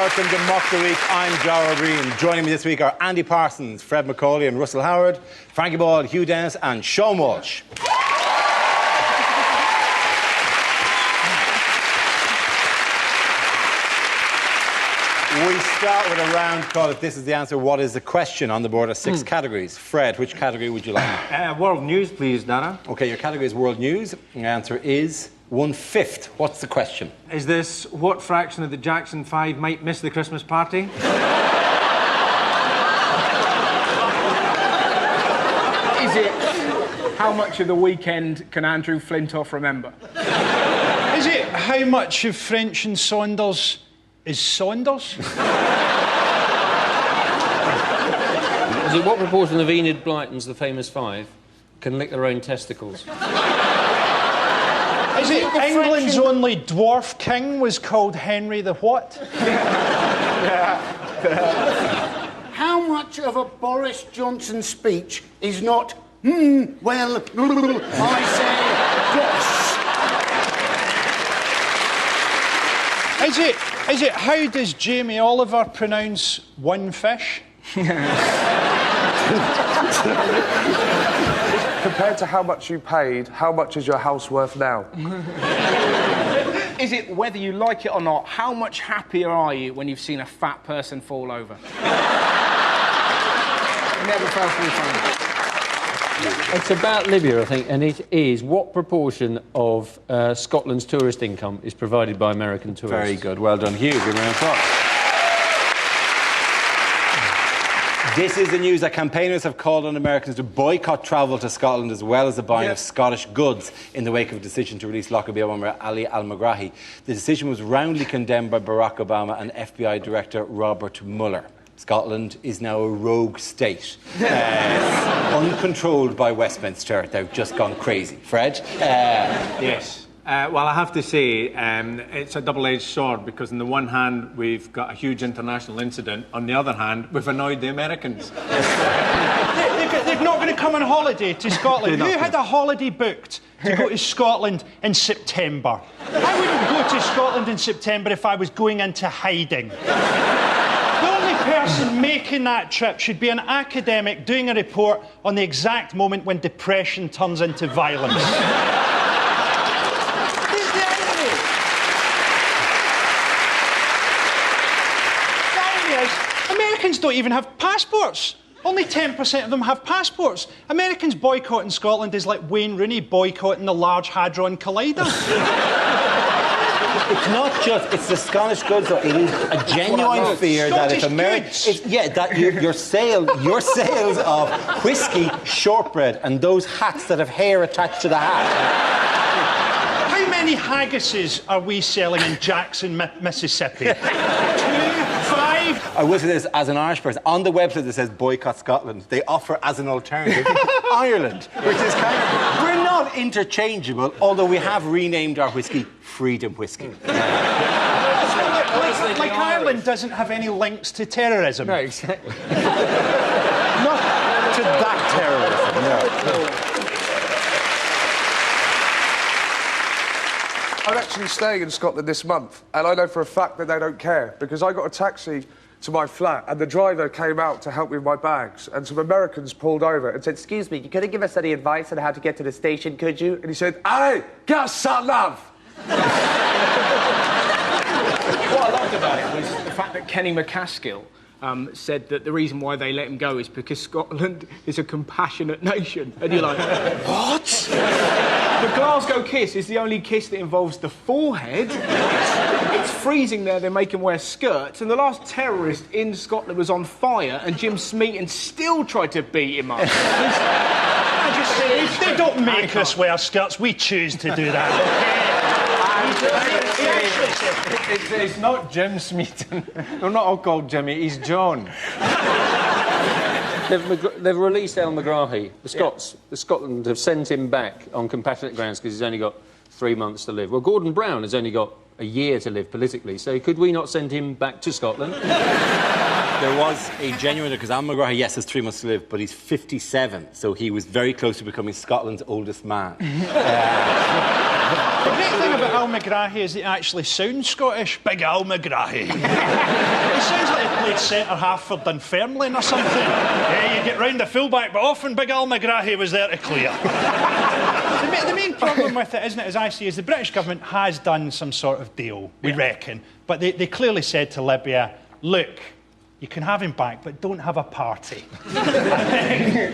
Welcome to Mock the Week. I'm Jarrah Green. Joining me this week are Andy Parsons, Fred McCauley and Russell Howard, Frankie Ball, Hugh Dennis and Sean Walsh. We start with a round called If This Is the Answer, What is the Question? On the board are 6 categories. Fred, which category would you like? World News, please, Dara. OK, your category is World News. The answer is 1/5. What's the question? Is this what fraction of the Jackson 5 might miss the Christmas party? Is it how much of the weekend can Andrew Flintoff remember? Is it how much of French and Saunders is Saunders? Is it what proportion of Enid Blyton's The Famous Five can lick their own testicles? Is it England's only dwarf king was called Henry the what? How much of a Boris Johnson speech is not, well, I say, boss? Is it how does Jamie Oliver pronounce one fish? Compared to how much you paid, how much is your house worth now? Is it whether you like it or not, how much happier are you when you've seen a fat person fall over? Never felt so funny. It's about Libya, I think, and it is what proportion of Scotland's tourist income is provided by American tourists? Very good. Well done, Hugh. Give me a round of applause. This is the news that campaigners have called on Americans to boycott travel to Scotland as well as the buying of Scottish goods in the wake of a decision to release Lockerbie bomber Ali al-Megrahi. The decision was roundly condemned by Barack Obama and FBI Director Robert Mueller. Scotland is now a rogue state, uncontrolled by Westminster. They've just gone crazy. Fred? Yes. Well, I have to say, it's a double-edged sword because on the one hand, we've got a huge international incident. On the other hand, we've annoyed the Americans. They're not going to come on holiday to Scotland. Who had a holiday booked to go to Scotland in September? I wouldn't go to Scotland in September if I was going into hiding. The only person making that trip should be an academic doing a report on the exact moment when depression turns into violence. Americans don't even have passports. Only 10% of them have passports. Americans boycotting Scotland is like Wayne Rooney boycotting the Large Hadron Collider. It's not just, it's the Scottish goods, though. It is a genuine fear that if America... that your sales of whiskey, shortbread and those hats that have hair attached to the hat... How many haggises are we selling in Jackson, Mississippi? 2, 5? I will say this, as an Irish person, on the website that says boycott Scotland, they offer as an alternative Ireland, which is kind of... We're not interchangeable, although we have renamed our whiskey Freedom Whiskey. Like Ireland doesn't have any links to terrorism. No, exactly. Not to that terrorism, no. I'm actually staying in Scotland this month, and I know for a fact that they don't care, because I got a taxi to my flat, and the driver came out to help me with my bags, and some Americans pulled over and said, "Excuse me, you couldn't give us any advice on how to get to the station, could you?" And he said, "Hey, get a sat-nav!" What I loved about it was the fact that Kenny McCaskill said that the reason why they let him go is because Scotland is a compassionate nation. And you're like, what? The Glasgow kiss is the only kiss that involves the forehead. It's freezing there, they make him wear skirts, and the last terrorist in Scotland was on fire, and Jim Smeaton still tried to beat him up. They don't make us wear skirts, we choose to do that, It's not Jim Smeaton. They're not all called Jimmy, he's John. They've released al-Megrahi. The Scotland have sent him back on compassionate grounds because he's only got 3 months to live. Well, Gordon Brown has only got a year to live politically, so could we not send him back to Scotland? There was a genuine... Because al-Megrahi, yes, has 3 months to live, but he's 57, so he was very close to becoming Scotland's oldest man. The great thing about Al McGrahy is he actually sounds Scottish. Big Al McGrahy. He sounds like he played centre-half for Dunfermline or something. Yeah, you get round the full-back, but often Big Al McGrahy was there to clear. The main problem with it, isn't it, as I see, is the British government has done some sort of deal, we reckon. But they clearly said to Libya, look, you can have him back, but don't have a party.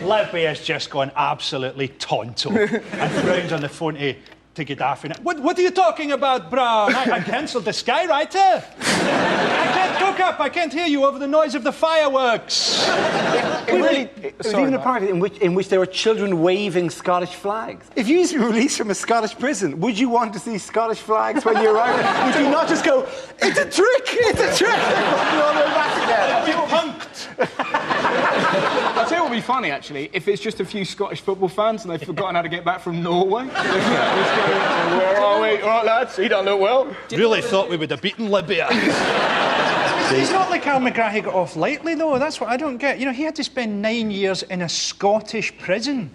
Libya's just gone absolutely tonto and frowns on the phone to Gaddafi. What are you talking about, Brown? I cancelled the Skywriter. I can't cook up. I can't hear you over the noise of the fireworks. It was even a party in which there were children waving Scottish flags. If you was released from a Scottish prison, would you want to see Scottish flags when you arrive? Would you not just go, it's a trick, it's a trick? You're all the way back again. You punked. I'll tell you what would be funny, actually, if it's just a few Scottish football fans and they've forgotten how to get back from Norway. Where are we? All right, lads, he don't look well. Really thought we would have beaten Libya. It's not like Al McGrahy got off lightly, though. That's what I don't get. You know, he had to spend 9 years in a Scottish prison.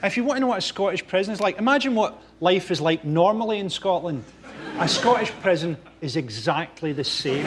If you want to know what a Scottish prison is like, imagine what life is like normally in Scotland. A Scottish prison is exactly the same.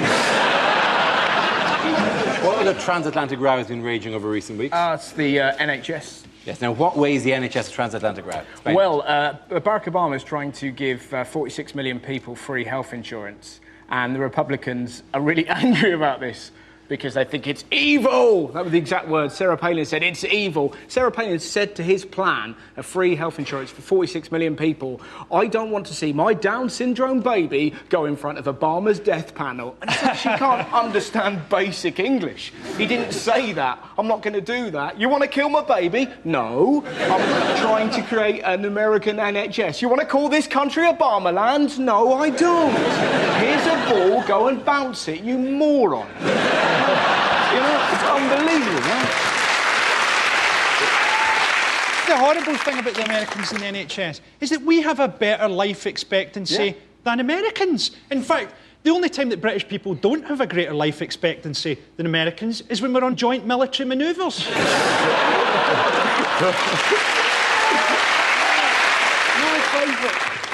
What other transatlantic row has been raging over recent weeks? It's the NHS. Yes, now what way is the NHS a transatlantic row? Explain. Well, Barack Obama is trying to give 46 million people free health insurance, and the Republicans are really angry about this because they think it's evil. That was the exact words. Sarah Palin said, it's evil. Sarah Palin said to his plan of free health insurance for 46 million people, I don't want to see my Down syndrome baby go in front of Obama's death panel. And she can't understand basic English. He didn't say that. I'm not going to do that. You want to kill my baby? No. I'm trying to create an American NHS. You want to call this country Obama land? No, I don't. Here's a ball. Go and bounce it, you moron. You know, it's unbelievable, man. The horrible thing about the Americans and the NHS is that we have a better life expectancy than Americans. In fact, the only time that British people don't have a greater life expectancy than Americans is when we're on joint military manoeuvres.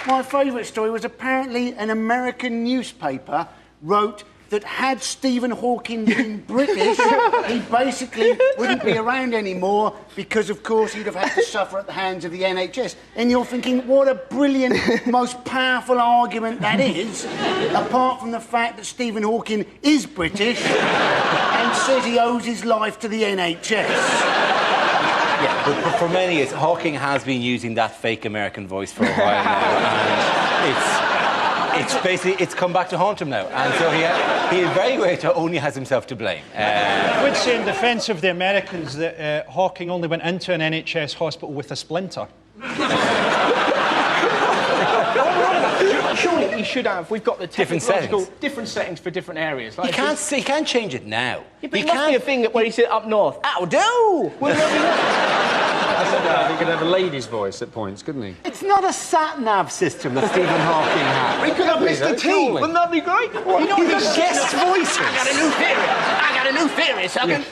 My favourite story was apparently an American newspaper wrote that had Stephen Hawking been British, he basically wouldn't be around anymore because, of course, he'd have had to suffer at the hands of the NHS. And you're thinking, what a brilliant, most powerful argument that is, apart from the fact that Stephen Hawking is British and says he owes his life to the NHS. Yeah, but for many years, Hawking has been using that fake American voice for a while now, and it's basically, it's come back to haunt him now. And so he in very way only has himself to blame. I would say in defence of the Americans that Hawking only went into an NHS hospital with a splinter. Surely he should have. We've got the Different different settings for different areas. Like He can't change it now. Yeah, but it must be a thing where he said up north. Ow, do! He could have a lady's voice at points, couldn't he? It's not a sat-nav system that Stephen Hawking had. He could have Mr. T. Wouldn't that be great? You know, he's guest voices. I got a new theory, Sugan.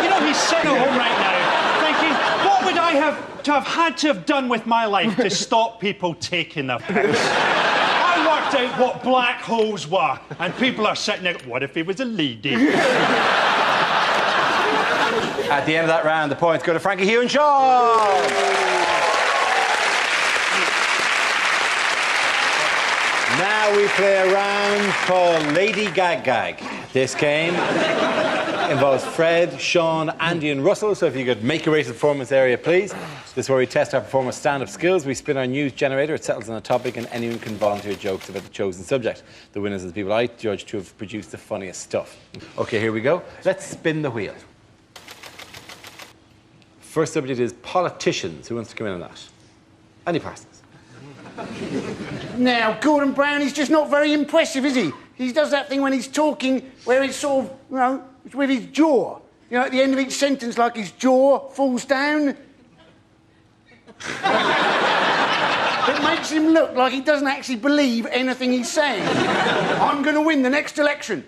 You know, he's sitting at home right now thinking, what would I have had to have done with my life to stop people taking their piss? I worked out what black holes were, and people are sitting there, what if he was a lady? At the end of that round, the points go to Frankie, Hugh and Sean. Now we play a round called Lady Gag Gag. This game involves Fred, Sean, Andy and Russell, so if you could make your way to the performance area, please. This is where we test our performers' stand-up skills. We spin our news generator, it settles on a topic, and anyone can volunteer jokes about the chosen subject. The winners are the people I judge to have produced the funniest stuff. OK, here we go. Let's spin the wheel. First subject is politicians. Who wants to come in on that? Andy Parsons. Now, Gordon Brown is just not very impressive, is he? He does that thing when he's talking where it's sort of, you know, it's with his jaw. You know, at the end of each sentence, like his jaw falls down. It makes him look like he doesn't actually believe anything he's saying. I'm going to win the next election.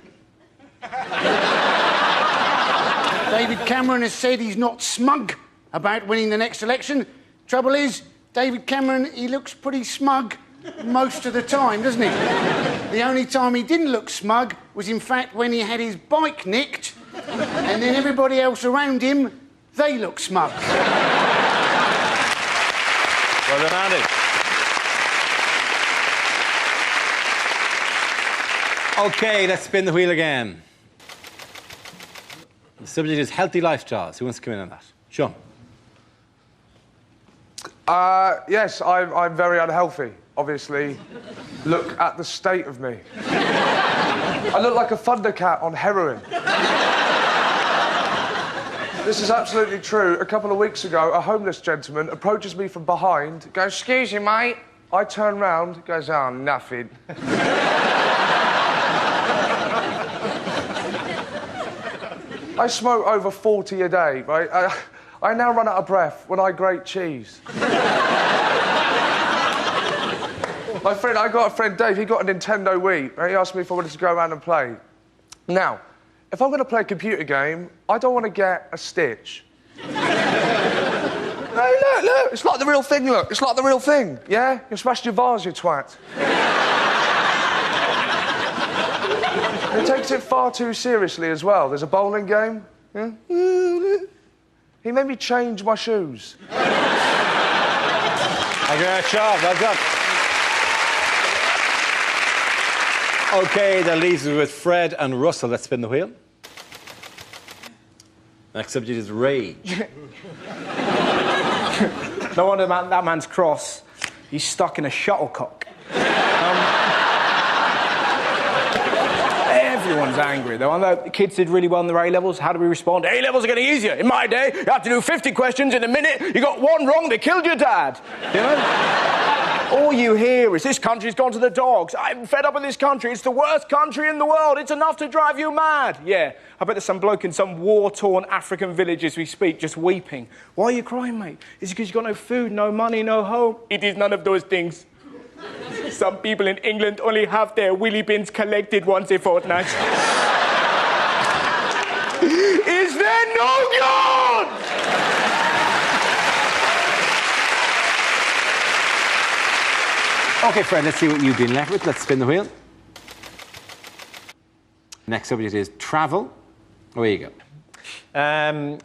David Cameron has said he's not smug about winning the next election. Trouble is, David Cameron, he looks pretty smug most of the time, doesn't he? The only time he didn't look smug was, in fact, when he had his bike nicked, and then everybody else around him, they looked smug. Well done, Andy. OK, let's spin the wheel again. The subject is healthy lifestyles. Who wants to come in on that? Sean. Yes, I'm very unhealthy, obviously. Look at the state of me. I look like a Thundercat on heroin. This is absolutely true. A couple of weeks ago, a homeless gentleman approaches me from behind, goes, "Excuse you, mate." I turn round, goes, "Oh, nothing." I smoke over 40 a day, right? I now run out of breath when I grate cheese. I got a friend, Dave, he got a Nintendo Wii, right? He asked me if I wanted to go around and play. Now, if I'm going to play a computer game, I don't want to get a stitch. Hey, look, it's like the real thing, look. It's like the real thing, yeah? You smashed your vase, you twat. He takes it far too seriously as well. There's a bowling game. Yeah? He made me change my shoes. Thank you very much, Sean. Well done. OK, that leaves us with Fred and Russell. Let's spin the wheel. Next subject is rage. No wonder that man's cross. He's stuck in a shuttlecock. Everyone's angry, though. I know the kids did really well in their A-levels. How do we respond? A-levels are getting easier. In my day, you had to do 50 questions in a minute. You got one wrong, they killed your dad. You know? All you hear is, this country's gone to the dogs. I'm fed up with this country. It's the worst country in the world. It's enough to drive you mad. Yeah, I bet there's some bloke in some war-torn African village as we speak just weeping. Why are you crying, mate? Is it because you've got no food, no money, no home? It is none of those things. Some people in England only have their willy bins collected once a fortnight. Is there no God? OK, Fred, let's see what you've been left with. Let's spin the wheel. Next subject is travel. Away you go.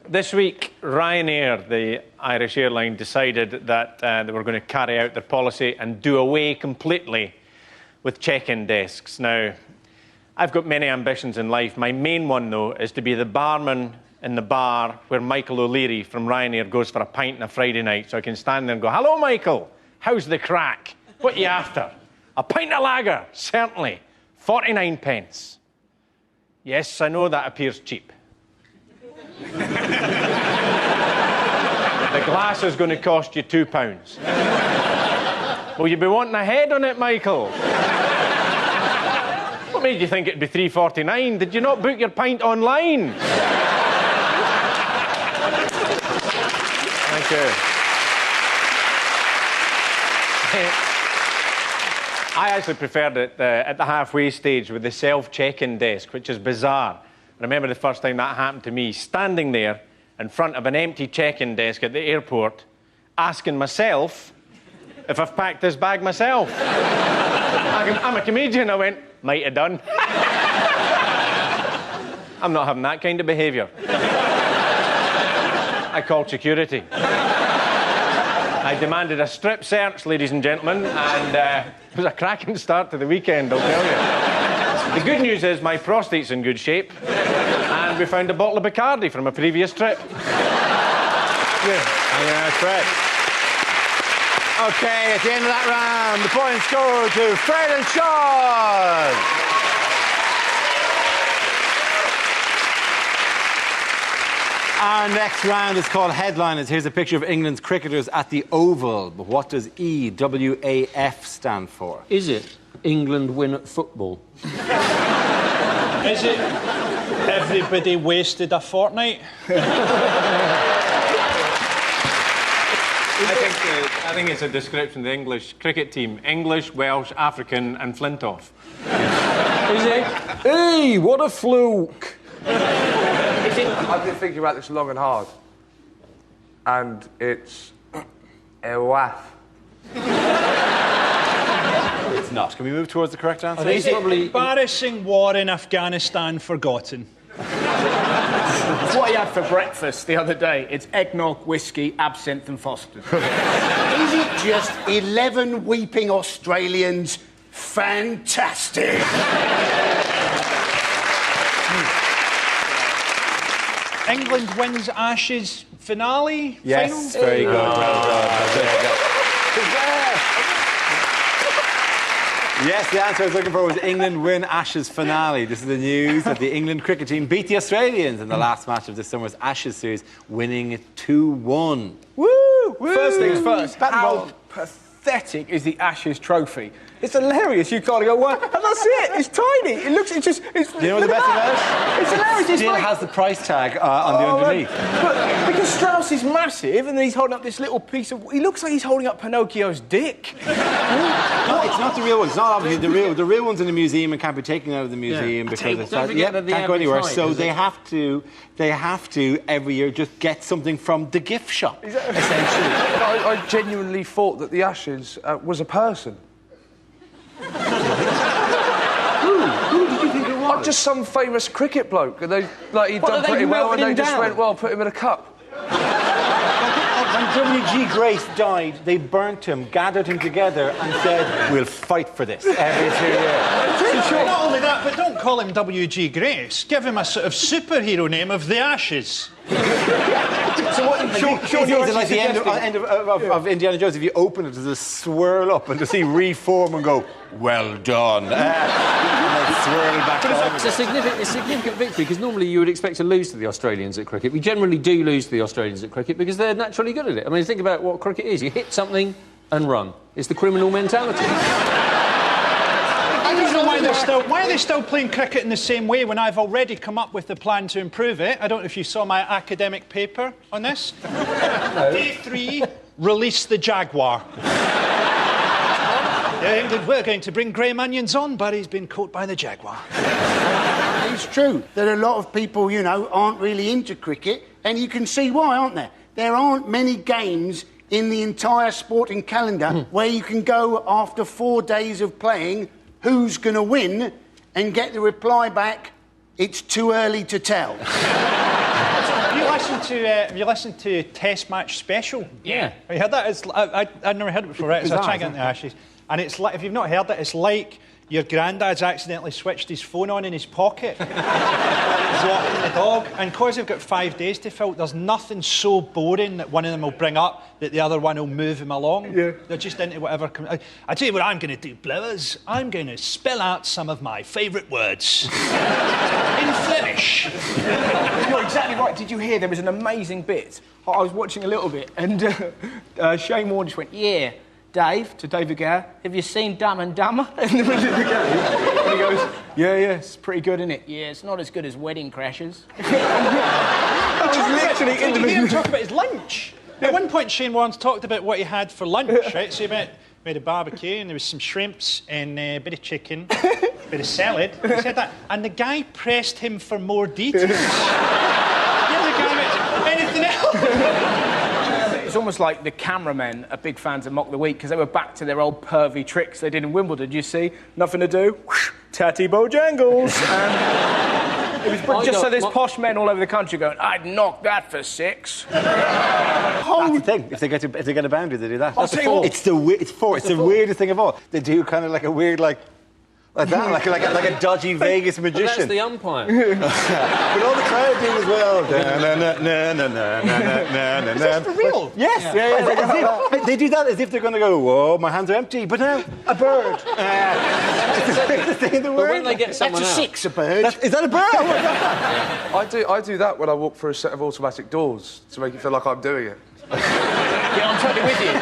This week, Ryanair, the Irish airline, decided that they were going to carry out their policy and do away completely with check-in desks. Now, I've got many ambitions in life. My main one, though, is to be the barman in the bar where Michael O'Leary from Ryanair goes for a pint on a Friday night, so I can stand there and go, "Hello, Michael. How's the crack? What are you after?" "A pint of lager, certainly. 49 pence. "Yes, I know that appears cheap. The glass is going to cost you £2. "Will you be wanting a head on it, Michael?" "What made you think it'd be £3.49? Did you not book your pint online?" Thank you. I actually preferred it at the halfway stage with the self-check-in desk, which is bizarre. I remember the first time that happened to me, standing there in front of an empty check-in desk at the airport, asking myself if I've packed this bag myself. I'm a comedian, I went, "Might have done." I'm not having that kind of behaviour. I called security. I demanded a strip search, ladies and gentlemen, and it was a cracking start to the weekend, I'll tell you. The good news is my prostate's in good shape, and we found a bottle of Bacardi from a previous trip. Good. Fred. OK, at the end of that round, the points go to Fred and Sean. Our next round is called Headliners. Here's a picture of England's cricketers at the Oval. But what does EWAF stand for? Is it England win at football? Is it everybody wasted a fortnight? I think it's a description of the English cricket team. English, Welsh, African and Flintoff. Is it? Hey, what a fluke! I've been thinking about this long and hard. And it's a waff. not. Can we move towards the correct answer? He's probably... Embarrassing war in Afghanistan forgotten. It's what he had for breakfast the other day. It's eggnog, whiskey, absinthe and Foster's. Is it just 11 weeping Australians? Fantastic! England wins Ashes finale? Yes, final? very good. Well done. There you go. Yes, the answer I was looking for was England win Ashes finale. This is the news that the England cricket team beat the Australians in the last match of this summer's Ashes series, winning it 2-1. Woo! First things first, how pathetic is the Ashes trophy? It's hilarious. You can't go, what? And that's it. It's tiny. It looks, it's just... It's, Do you know what the best about it? It's hilarious. It's Still like, has the price tag on the underneath. But because Strauss is massive and then he's holding up this little piece of... He looks like he's holding up Pinocchio's dick. No, it's not the real one. It's not obviously the real. The real one's in the museum and can't be taken out of the museum because it's don't forget that the can't go anywhere. average height, So is it? they have to every year just get something from the gift shop. Essentially, I genuinely thought that the Ashes was a person. Who did you think it was? Just some famous cricket bloke, and he'd done pretty well, and they just went, well, put him in a cup. When W.G. Grace died, they burnt him, gathered him together, and said, "We'll fight for this every 2 years." Not only that, but don't call him W.G. Grace. Give him a sort of superhero name of the Ashes. So what... It's like the end of Indiana Jones. If you open it, does it swirl up and to see reform and go, "Well done," and then swirl back down. It's a significant victory because normally you would expect to lose to the Australians at cricket. We generally do lose to the Australians at cricket because they're naturally good at it. I mean, think about what cricket is. You hit something and run. It's the criminal mentality. I don't know why are they still playing cricket in the same way when I've already come up with a plan to improve it. I don't know if you saw my academic paper on this. Day 3, release the Jaguar. We're going to bring Graham Onions on, but he's been caught by the Jaguar. It's true that a lot of people, you know, aren't really into cricket, and you can see why, aren't there? There aren't many games in the entire sporting calendar where you can go after 4 days of playing, who's going to win, and get the reply back, it's too early to tell. Have you listened to Test Match Special? Yeah. Have you heard that? I'd never heard it before, right? So I try and get into the Ashes. And it's like, if you've not heard it, it's like your granddad's accidentally switched his phone on in his pocket. He's walking the dog. And because they've got 5 days to fill, there's nothing so boring that one of them will bring up that the other one will move him along. Yeah. They're just into whatever comes... I tell you what I'm going to do, Blowers. I'm going to spell out some of my favourite words. In Flemish. You're exactly right. Did you hear there was an amazing bit? I was watching a little bit, and Shane Warne just went, "Yeah, Dave," to David Gower, "have you seen Dumb and Dumber?" And he goes, "Yeah, it's pretty good, isn't it?" "Yeah, it's not as good as Wedding Crashers." Did you hear him talk about his lunch? At one point, Shane Warne's talked about what he had for lunch, right? So he made a barbecue, and there was some shrimps and a bit of chicken, a bit of salad. He said that, and the guy pressed him for more details. Yeah, the guy went, "Anything else?" It's almost like the cameramen are big fans of Mock the Week because they were back to their old pervy tricks they did in Wimbledon. You see, nothing to do, tatty Bojangles. It was just so there's posh men all over the country going, "I'd knock that for 6." That's the thing. If they get a boundary, they do that. That's the four. It's the weirdest thing of all. They do kind of like a weird like that, like a dodgy Vegas magician. But that's the umpire. But all the crowd do as well. Is this for real? Yes. Yeah. They do that as if they're going to go, "Whoa, my hands are empty," but now a bird. It's the biggest thing in the world. But when they get someone That's a out... 6, a bird. Is that a bird? I do that when I walk through a set of automatic doors to make it feel like I'm doing it. Yeah, I'm totally with you.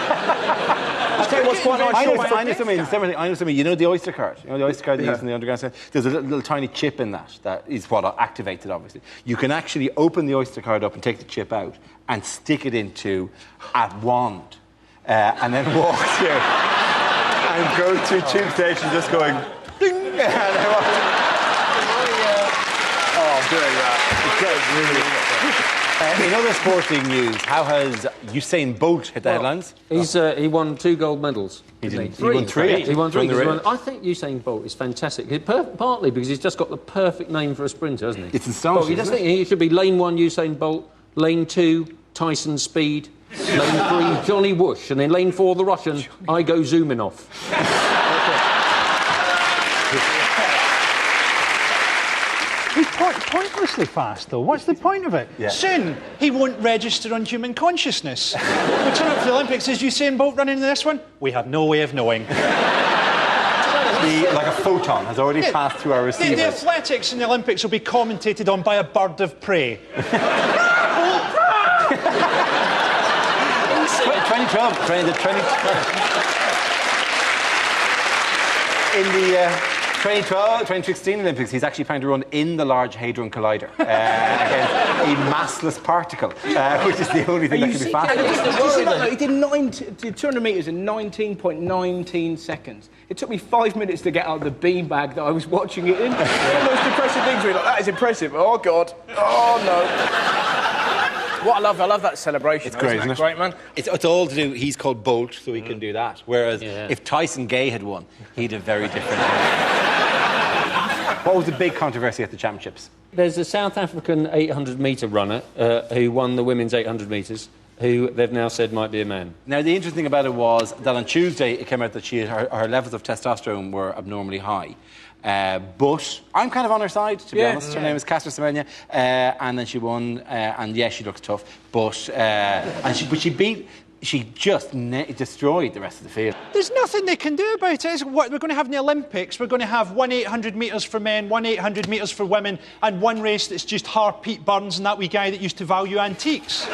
I'll tell you what's quite nice. I know something. You know the Oyster card? You know the Oyster card they use in the underground set? There's a little tiny chip in that is what activated, obviously. You can actually open the Oyster card up and take the chip out and stick it into a wand and then walk through and go to tube station just going ding. I'm doing that. It's great, really. In other sporting news, how has Usain Bolt hit the headlines? He won 2 gold medals. He didn't didn't. He won 3. He won 3. From the I think Usain Bolt is fantastic. Partly because he's just got the perfect name for a sprinter, hasn't he? It's astonishing, Well, you just isn't think he should be lane 1 Usain Bolt, lane 2 Tyson Speed, lane 3 Johnny Whoosh, and then lane 4 the Russian I go zooming off. He's pointlessly fast, though. What's the point of it? Yeah. Soon, he won't register on human consciousness. We turn up for the Olympics. Is Usain Bolt running in this one? We have no way of knowing. Like a photon has already passed through our receivers. The athletics in the Olympics will be commentated on by a bird of prey. 2012. In the 2016 Olympics, he's actually planning to run in the Large Hadron Collider against a massless particle, which is the only thing that can be faster. He did 200 metres in 19.19 seconds. It took me 5 minutes to get out of the beanbag that I was watching it in. One of the most impressive things were like, that is impressive. Oh, God. Oh, no. What I love that celebration. It's great, isn't it? Great, man. It's all to do. He's called Bolt, so he can do that. Whereas if Tyson Gay had won, he'd have very different. What was the big controversy at the championships? There's a South African 800-metre runner who won the women's 800 metres, who they've now said might be a man. Now, the interesting thing about it was that on Tuesday it came out that her levels of testosterone were abnormally high. But I'm kind of on her side, to be honest. Her name is Caster Semenya, and then she won, and yes, she looks tough, but she just destroyed the rest of the field. There's nothing they can do about it. It's what we're going to have in the Olympics. We're going to have 1 800 metres for men, 1 800 metres for women, and one race that's just Pete Burns and that wee guy that used to value antiques.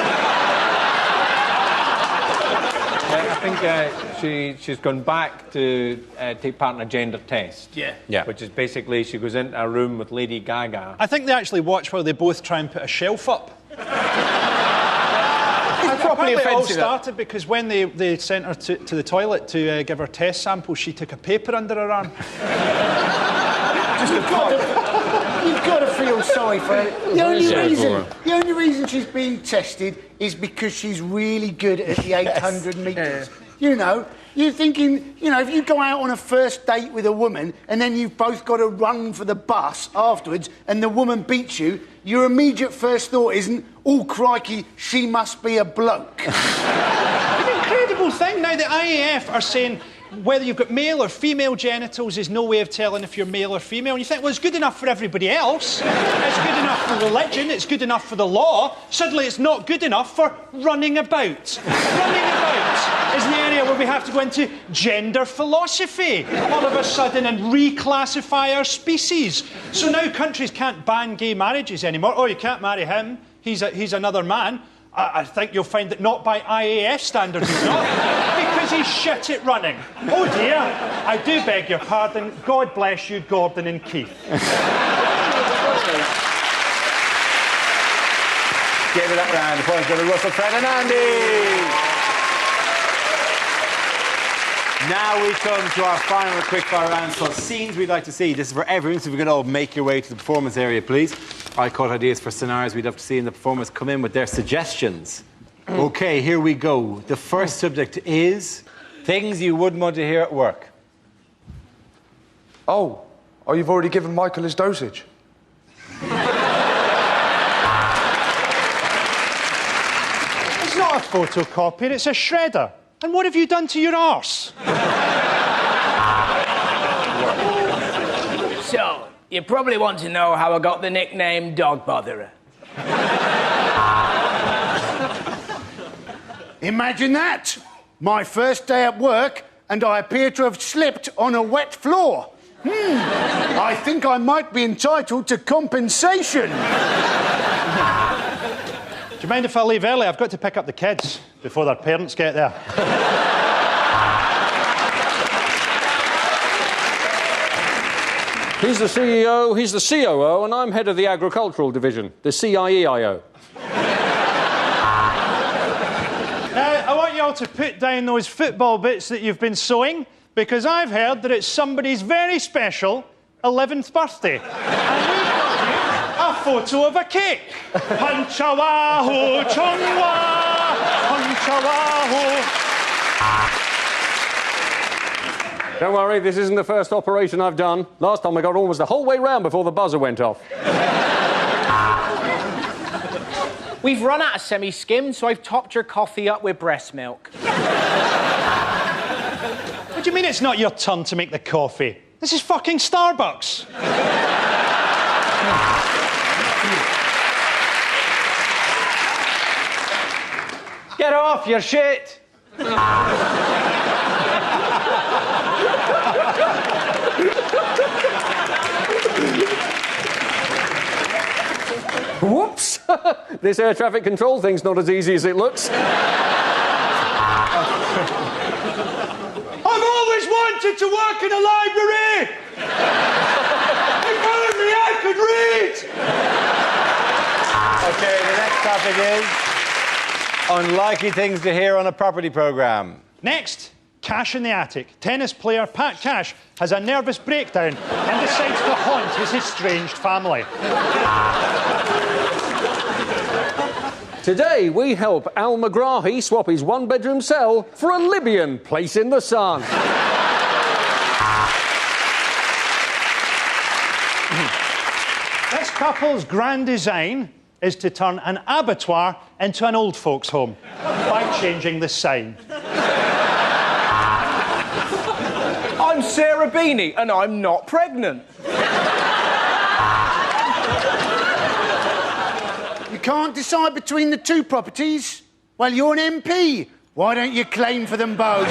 I think she's gone back to take part in a gender test. Yeah. Which is basically she goes into a room with Lady Gaga. I think they actually watch while they both try and put a shelf up. Properly Apparently it all offensive. started because when they sent her to the toilet to give her test samples, she took a paper under her arm. You've got to feel sorry for her. The only reason she's being tested is because she's really good at the 800 metres. You know, you're thinking, you know, if you go out on a first date with a woman and then you've both got to run for the bus afterwards and the woman beats you, your immediate first thought isn't, oh, crikey, she must be a bloke. An incredible thing. Now, the IAF are saying whether you've got male or female genitals is no way of telling if you're male or female. And you think, well, it's good enough for everybody else. It's good enough for religion. It's good enough for the law. Suddenly it's not good enough for running about. Running about is the area where we have to go into gender philosophy all of a sudden and reclassify our species. So now countries can't ban gay marriages anymore. Oh, you can't marry him. He's another man. I think you'll find that not by IAF standards, he's not, because he's shit at running. Oh dear, I do beg your pardon. God bless you, Gordon and Keith. Give it that round of applause to Russell, Fred and Andy. Now we come to our final quickfire round called Scenes We'd Like to See. This is for everyone, so we can all make your way to the performance area, please. I caught ideas for scenarios we'd love to see in the performance. Come in with their suggestions. OK, here we go. The first subject is things you wouldn't want to hear at work. Oh, you've already given Michael his dosage. It's not a photocopier, it's a shredder. And what have you done to your arse? So, you probably want to know how I got the nickname Dog Botherer. Imagine that. My first day at work, and I appear to have slipped on a wet floor. I think I might be entitled to compensation. Do you mind if I leave early? I've got to pick up the kids before their parents get there. He's the CEO, he's the COO, and I'm head of the agricultural division, the CIEIO. I want you all to put down those football bits that you've been sewing, because I've heard that it's somebody's very special 11th birthday. And we've got you a photo of a cake. Punchawaho, chungwa, punchawaho. Don't worry, this isn't the first operation I've done. Last time I got almost the whole way round before the buzzer went off. We've run out of semi-skimmed, so I've topped your coffee up with breast milk. What do you mean it's not your turn to make the coffee? This is fucking Starbucks. Get off your shit! Whoops! This air traffic control thing's not as easy as it looks. I've always wanted to work in a library! If only I could read! OK, the next topic is unlikely things to hear on a property programme. Next, Cash in the Attic. Tennis player Pat Cash has a nervous breakdown and decides to haunt his estranged family. Today, we help Al Megrahi swap his one-bedroom cell for a Libyan place in the sun. This couple's grand design is to turn an abattoir into an old folks' home by changing the sign. I'm Sarah Beanie, and I'm not pregnant. You can't decide between the two properties? Well, you're an MP. Why don't you claim for them both?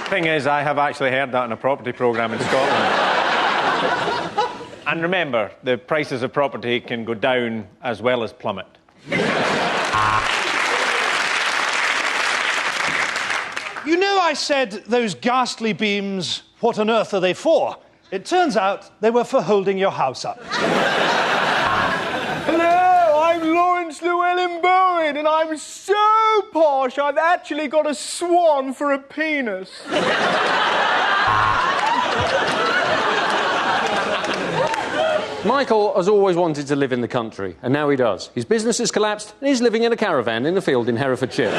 Thing is, I have actually heard that in a property programme in Scotland. And remember, the prices of property can go down as well as plummet. You know, I said those ghastly beams, what on earth are they for? It turns out they were for holding your house up. Hello, I'm Lawrence Llewellyn Bowen, and I'm so posh I've actually got a swan for a penis. Michael has always wanted to live in the country, and now he does. His business has collapsed, and he's living in a caravan in a field in Herefordshire.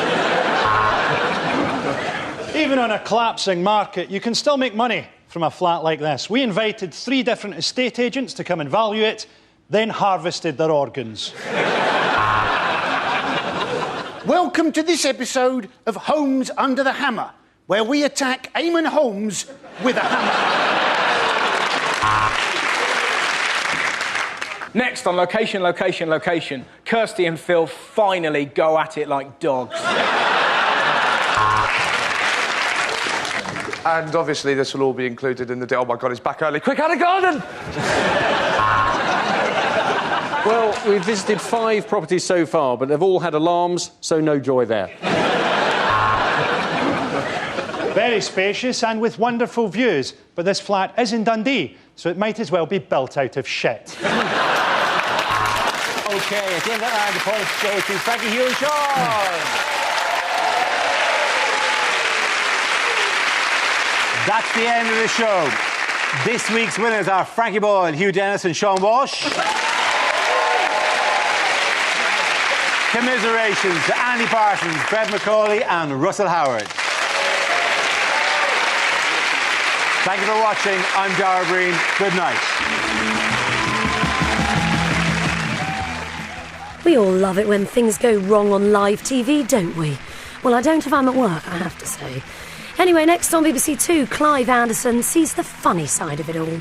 Even on a collapsing market, you can still make money from a flat like this. We invited 3 different estate agents to come and value it, then harvested their organs. Welcome to this episode of Holmes Under the Hammer, where we attack Eamon Holmes with a hammer. Next on Location, Location, Location, Kirsty and Phil finally go at it like dogs. And obviously this will all be included in the deal. Oh my God, he's back early. Quick, out of garden! Well, we've visited 5 properties so far, but they've all had alarms, so no joy there. Very spacious and with wonderful views, but this flat is in Dundee, so it might as well be built out of shit. OK, at the end of that round, the points go to Frankie, Hugh and Sean. That's the end of the show. This week's winners are Frankie Boyle, Hugh Dennis and Sean Walsh. Commiserations to Andy Parsons, Fred McCauley and Russell Howard. Thank you for watching. I'm Dara Breen. Good night. We all love it when things go wrong on live TV, don't we? Well, I don't if I'm at work, I have to say. Anyway, next on BBC Two, Clive Anderson sees the funny side of it all.